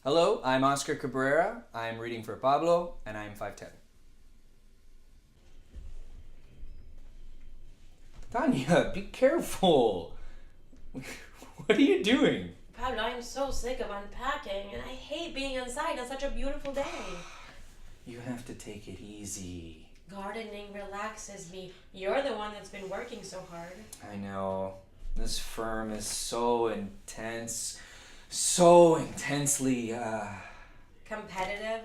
Hello, I'm Oscar Cabrera. I'm reading for Pablo, and I'm 5'10". Tanya, be careful. What are you doing? Pablo, I'm so sick of unpacking, and I hate being inside on such a beautiful day. You have to take it easy. Gardening relaxes me. You're the one that's been working so hard. I know. This firm is so intense. So intensely, Competitive?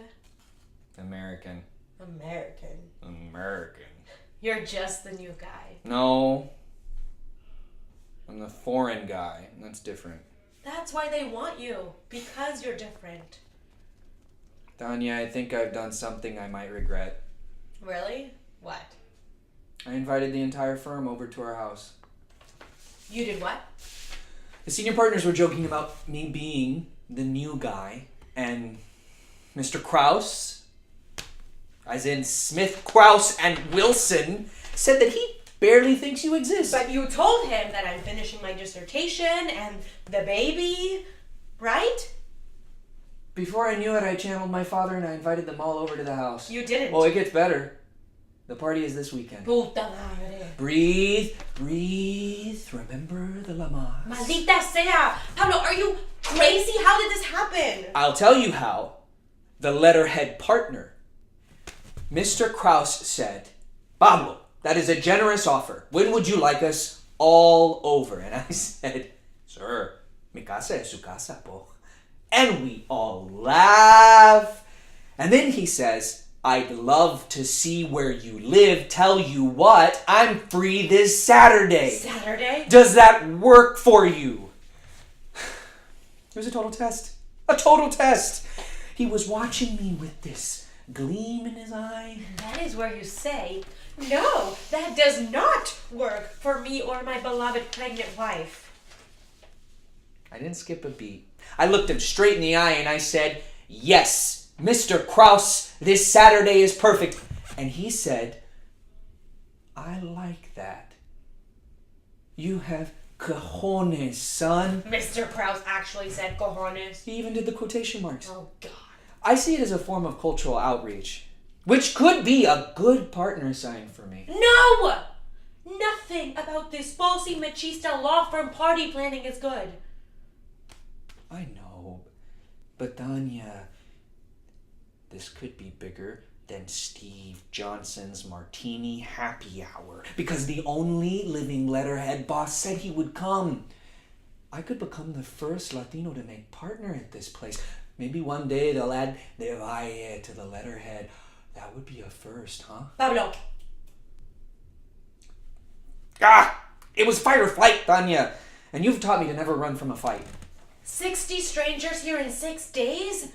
American. American. You're just the new guy. No. I'm the foreign guy. That's different. That's why they want you. Because you're different. Tanya, I think I've done something I might regret. Really? What? I invited the entire firm over to our house. You did what? The senior partners were joking about me being the new guy, and Mr. Krause, as in Smith, Krause, and Wilson, said that he barely thinks you exist. But you told him that I'm finishing my dissertation and the baby, right? Before I knew it, I channeled my father and I invited them all over to the house. You didn't. Oh, it gets better. The party is this weekend. Puta madre. Breathe. Remember the Lamas. Maldita sea! Pablo, are you crazy? How did this happen? I'll tell you how. The letterhead partner, Mr. Krause, said, Pablo, that is a generous offer. When would you like us all over? And I said, Sir, mi casa es su casa, po. And we all laugh. And then he says, I'd love to see where you live. Tell you what, I'm free this Saturday. Saturday? Does that work for you? It was a total test. A total test. He was watching me with this gleam in his eye. That is where you say, no, that does not work for me or my beloved pregnant wife. I didn't skip a beat. I looked him straight in the eye and I said, yes, Mr. Krause, this Saturday is perfect. And he said, I like that. You have cojones, son. Mr. Krause actually said cojones. He even did the quotation marks. Oh, God. I see it as a form of cultural outreach, which could be a good partner sign for me. No! Nothing about this bossy machista law firm party planning is good. I know, but Tanya, this could be bigger than Steve Johnson's Martini Happy Hour, because the only living letterhead boss said he would come. I could become the first Latino to make partner at this place. Maybe one day they'll add De Valle to the letterhead. That would be a first, huh? Pablo. It was fight or flight, Tanya. And you've taught me to never run from a fight. 60 strangers here in 6 days?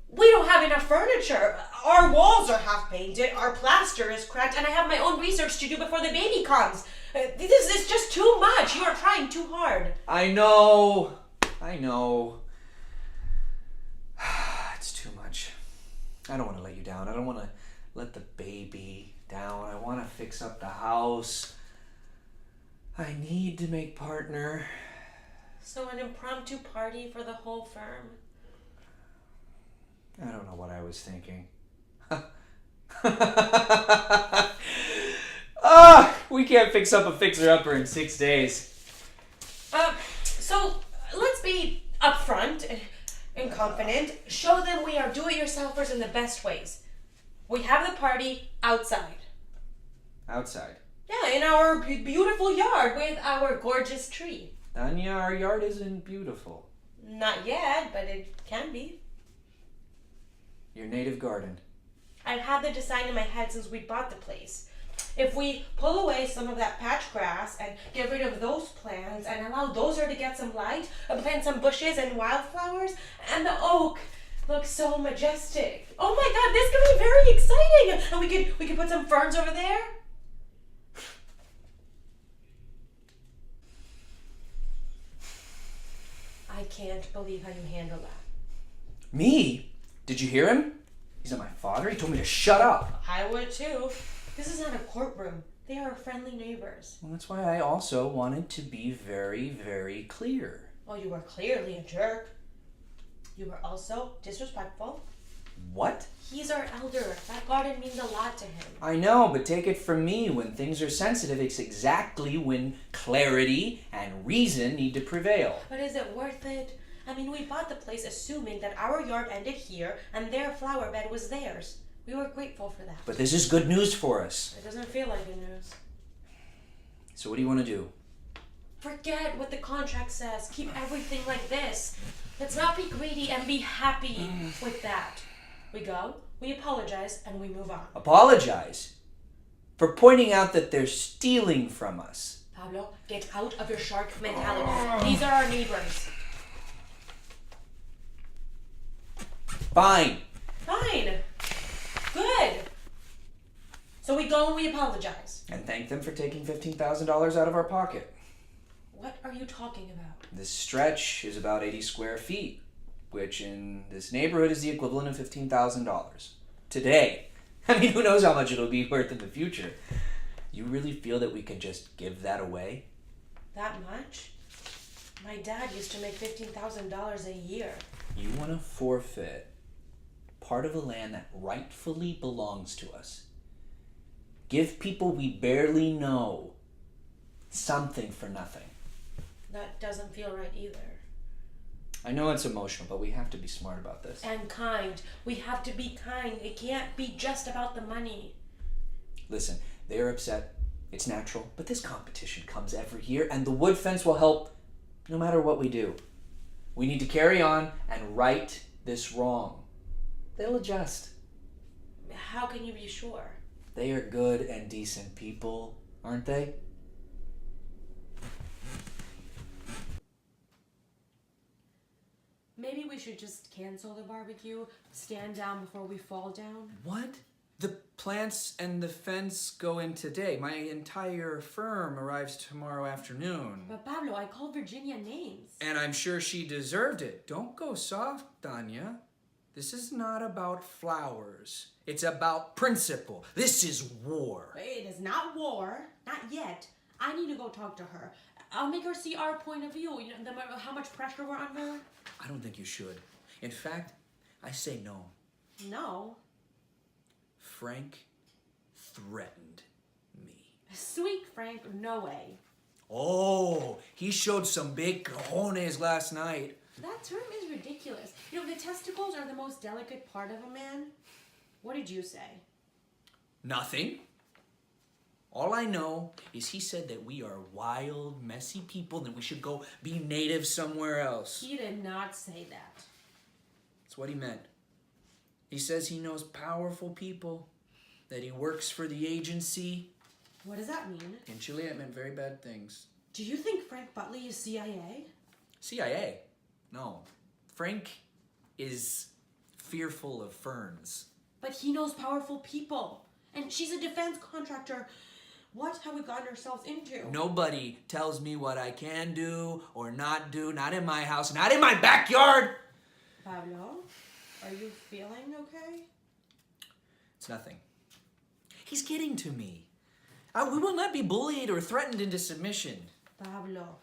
We don't have enough furniture. Our walls are half painted, our plaster is cracked, and I have my own research to do before the baby comes. This is just too much. You are trying too hard. I know. It's too much. I don't want to let you down. I don't want to let the baby down. I want to fix up the house. I need to make partner. So an impromptu party for the whole firm? I don't know what I was thinking. We can't fix up a fixer-upper in 6 days. So let's be upfront and confident. Show them we are do-it-yourselfers in the best ways. We have the party outside. Outside? Yeah, in our beautiful yard with our gorgeous tree. Tanya, our yard isn't beautiful. Not yet, but it can be. Your native garden. I've had the design in my head since we bought the place. If we pull away some of that patch grass and get rid of those plants and allow Dozer to get some light, plant some bushes and wildflowers, and the oak looks so majestic. Oh my God, this could be very exciting! And we could put some ferns over there. I can't believe how you handle that. Me? Did you hear him? He's not my father. He told me to shut up. I would too. This is not a courtroom. They are friendly neighbors. Well, that's why I also wanted to be very, very clear. Well, you were clearly a jerk. You were also disrespectful. What? He's our elder. That garden means a lot to him. I know, but take it from me, when things are sensitive, it's exactly when clarity and reason need to prevail. But is it worth it? I mean, we bought the place assuming that our yard ended here and their flower bed was theirs. We were grateful for that. But this is good news for us. It doesn't feel like good news. So what do you want to do? Forget what the contract says. Keep everything like this. Let's not be greedy and be happy with that. We go, we apologize, and we move on. Apologize? For pointing out that they're stealing from us. Pablo, get out of your shark mentality. These are our neighbors. Fine. Fine. Good. So we go and we apologize. And thank them for taking $15,000 out of our pocket. What are you talking about? This stretch is about 80 square feet, which in this neighborhood is the equivalent of $15,000. Today. I mean, who knows how much it'll be worth in the future. You really feel that we can just give that away? That much? My dad used to make $15,000 a year. You want to forfeit part of a land that rightfully belongs to us. Give people we barely know something for nothing. That doesn't feel right either. I know it's emotional, but we have to be smart about this. And kind. We have to be kind. It can't be just about the money. Listen, they're upset. It's natural, but this competition comes every year, and the wood fence will help no matter what we do. We need to carry on and right this wrong. They'll adjust. How can you be sure? They are good and decent people, aren't they? Maybe we should just cancel the barbecue, stand down before we fall down. What? The plants and the fence go in today. My entire firm arrives tomorrow afternoon. But Pablo, I called Virginia names. And I'm sure she deserved it. Don't go soft, Tanya. This is not about flowers. It's about principle. This is war. It is not war. Not yet. I need to go talk to her. I'll make her see our point of view. You know, how much pressure we're under. I don't think you should. In fact, I say no. No. Frank threatened me. Sweet Frank, no way. Oh, he showed some big cojones last night. That term is ridiculous. You know, the testicles are the most delicate part of a man. What did you say? Nothing. All I know is he said that we are wild, messy people and that we should go be native somewhere else. He did not say that. That's what he meant. He says he knows powerful people, that he works for the agency. What does that mean? In Chile, it meant very bad things. Do you think Frank Butley is CIA? CIA? No. Frank is fearful of ferns. But he knows powerful people. And she's a defense contractor. What have we gotten ourselves into? Nobody tells me what I can do or not do, not in my house, not in my backyard. Pablo, are you feeling okay? It's nothing. He's getting to me. We will not be bullied or threatened into submission. Pablo,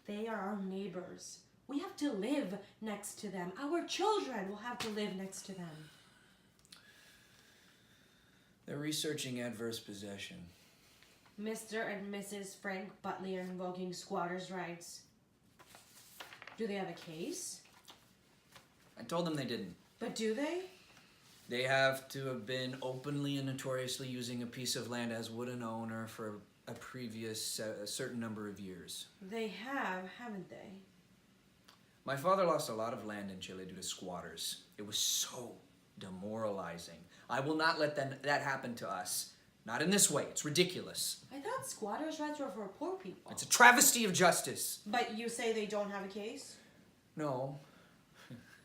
they are our neighbors. We have to live next to them. Our children will have to live next to them. They're researching adverse possession. Mr. and Mrs. Frank Butley are invoking squatters' rights. Do they have a case? I told them they didn't. But do they? They have to have been openly and notoriously using a piece of land as would an owner for a previous certain number of years. They have, haven't they? My father lost a lot of land in Chile due to squatters. It was so demoralizing. I will not let that happen to us. Not in this way. It's ridiculous. I thought squatters' rights were for poor people. It's a travesty of justice. But you say they don't have a case? No,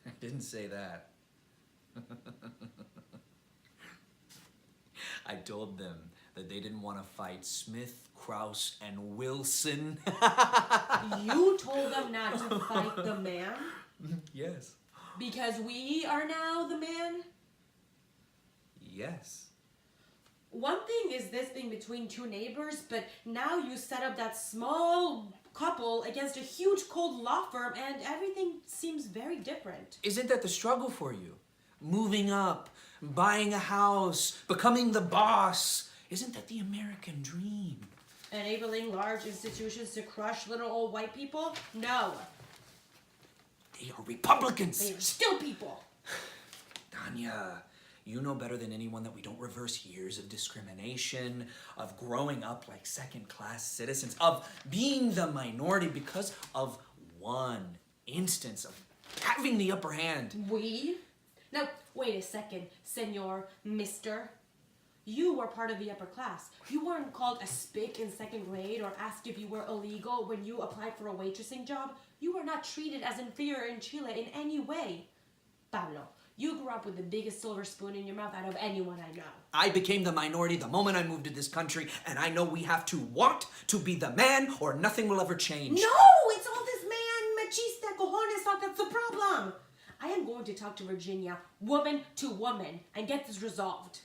I didn't say that. I told them that they didn't want to fight Smith, Krause, and Wilson. You told them not to fight the man? Yes. Because we are now the man? Yes. One thing is this being between two neighbors, but now you set up that small couple against a huge cold law firm, and everything seems very different. Isn't that the struggle for you? Moving up, buying a house, becoming the boss. Isn't that the American dream? Enabling large institutions to crush little old white people? No. They are Republicans. They are still people. Tanya, you know better than anyone that we don't reverse years of discrimination, of growing up like second-class citizens, of being the minority because of one instance of having the upper hand. We? Now, wait a second, Senor, Mister. You were part of the upper class. You weren't called a spick in second grade or asked if you were illegal when you applied for a waitressing job. You were not treated as inferior in Chile in any way. Pablo, you grew up with the biggest silver spoon in your mouth out of anyone I know. I became the minority the moment I moved to this country, and I know we have to want to be the man or nothing will ever change. No, it's all this man, machista, cojones talk that's the problem. I am going to talk to Virginia, woman to woman, and get this resolved.